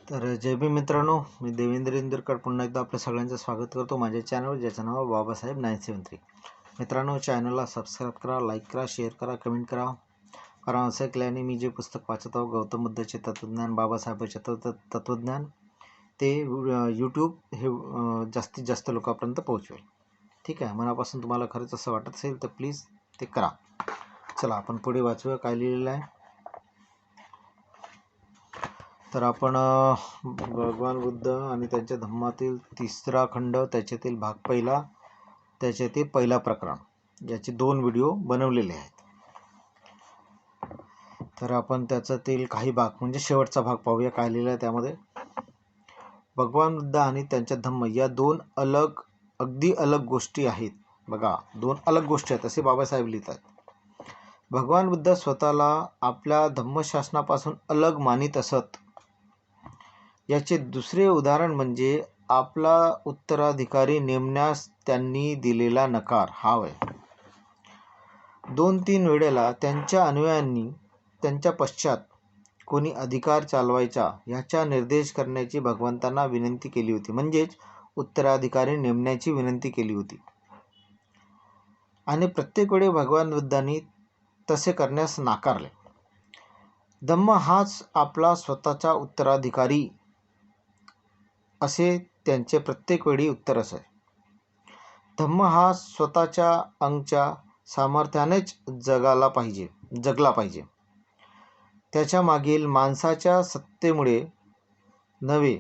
तर जय भीम मित्रांनो, मी देवेंद्र इंदुरकर पुन्हा एकदा आपल्या सगळ्यांचं स्वागत करतो माझ्या चॅनलवर, ज्याचं नाव बाबासाहेब 973. मित्रांनो, चॅनलला सबस्क्राईब करा, लाईक करा, शेअर करा, कमेंट करा. कारण असं केल्याने मी जे पुस्तक वाचत आहो गौतम बुद्धाचे तत्त्वज्ञान, बाबासाहेबांचे तत्त्वज्ञान, ते यूट्यूब हे जास्तीत जास्त लोकांपर्यंत पोहोचवेल. ठीक आहे. मनापासून तुम्हाला खरंच असं वाटत असेल तर प्लीज ते करा. चला आपण पुढे वाचूया काय लिहिलेलं आहे. तर आपण भगवान बुद्ध आणि त्यांच्या धम्मातील तिसरा खंड, त्याच्यातील भाग पहिला, त्याच्यातील पहिला प्रकरण, याचे 2 व्हिडिओ बनवलेले आहेत. तर आपण त्याच्यातील काही भाग म्हणजे शेवटचा भाग पाहूया काय लिहिलं आहे त्यामध्ये. भगवान बुद्ध आणि त्यांच्या धम्म या 2 अगदी अलग गोष्टी आहेत. बघा, 2 अलग गोष्टी आहेत असे बाबासाहेब लिहितात. भगवान बुद्ध स्वतःला आपल्या धम्मशासनापासून अलग मानित असत. याचे दुसरे उदाहरण म्हणजे आपला उत्तराधिकारी नेमण्यास त्यांनी दिलेला नकार हा होय. 2-3 वेळेला त्यांच्या अनुयायांनी त्यांच्या पश्चात कोणी अधिकार चालवायचा ह्याचा निर्देश करण्याची भगवंतांना विनंती केली होती, म्हणजेच उत्तराधिकारी नेमण्याची विनंती केली होती. आणि प्रत्येक वेळी भगवान बुद्धांनी तसे करण्यास नाकारले. धम्म हाच आपला स्वतःचा उत्तराधिकारी असे त्यांचे प्रत्येक वेळी उत्तर असे. धम्म हा स्वतःच्या अंगच्या सामर्थ्यानेच जगला पाहिजे. त्याच्या मागील माणसाच्या सत्तेमुळे नव्हे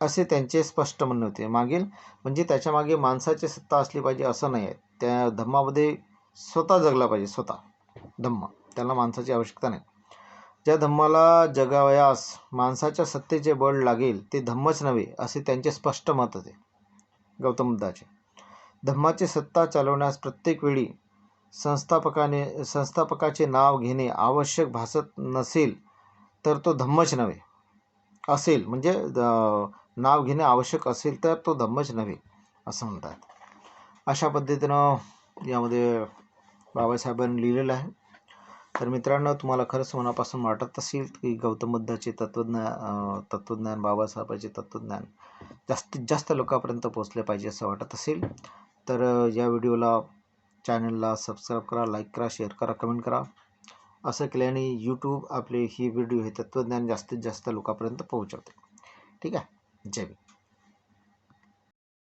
असे त्यांचे स्पष्ट म्हणणे होते. मागील म्हणजे त्याच्या मागे माणसाची सत्ता असली पाहिजे असं नाही आहे. त्या धम्मामध्ये स्वतः जगला पाहिजे. स्वतः धम्म, त्याला माणसाची आवश्यकता नाही. ज्या धम्माला जगावयास माणसाच्या सत्तेचे बळ लागेल ते धम्मच नव्हे असे त्यांचे स्पष्ट मत होते गौतम बुद्धाचे. धम्माची सत्ता चालवण्यास प्रत्येक वेळी संस्थापकाचे नाव घेणे आवश्यक भासत नसेल तर तो धम्मच नव्हे असेल, म्हणजे नाव घेणे आवश्यक असेल तर तो धम्मच नव्हे असं म्हणतात. अशा पद्धतीनं यामध्ये बाबासाहेबांनी लिहिलेलं आहे. तर मित्रांनो, तुम्हाला खरंच मनापासून वाटत असेल की गौतम बुद्धाचे तत्त्वज्ञान, बाबासाहेबांचे तत्त्वज्ञान जास्तीत जास्त लोकांपर्यंत पोहोचले पाहिजे असं वाटत असेल तर या व्हिडिओला, चॅनलला सबस्क्राईब करा, लाईक करा, शेअर करा, कमेंट करा. असं केल्याने यूट्यूब आपले ही व्हिडिओ हे तत्त्वज्ञान जास्तीत जास्त लोकांपर्यंत पोहोचवते. ठीक आहे. जय भीम.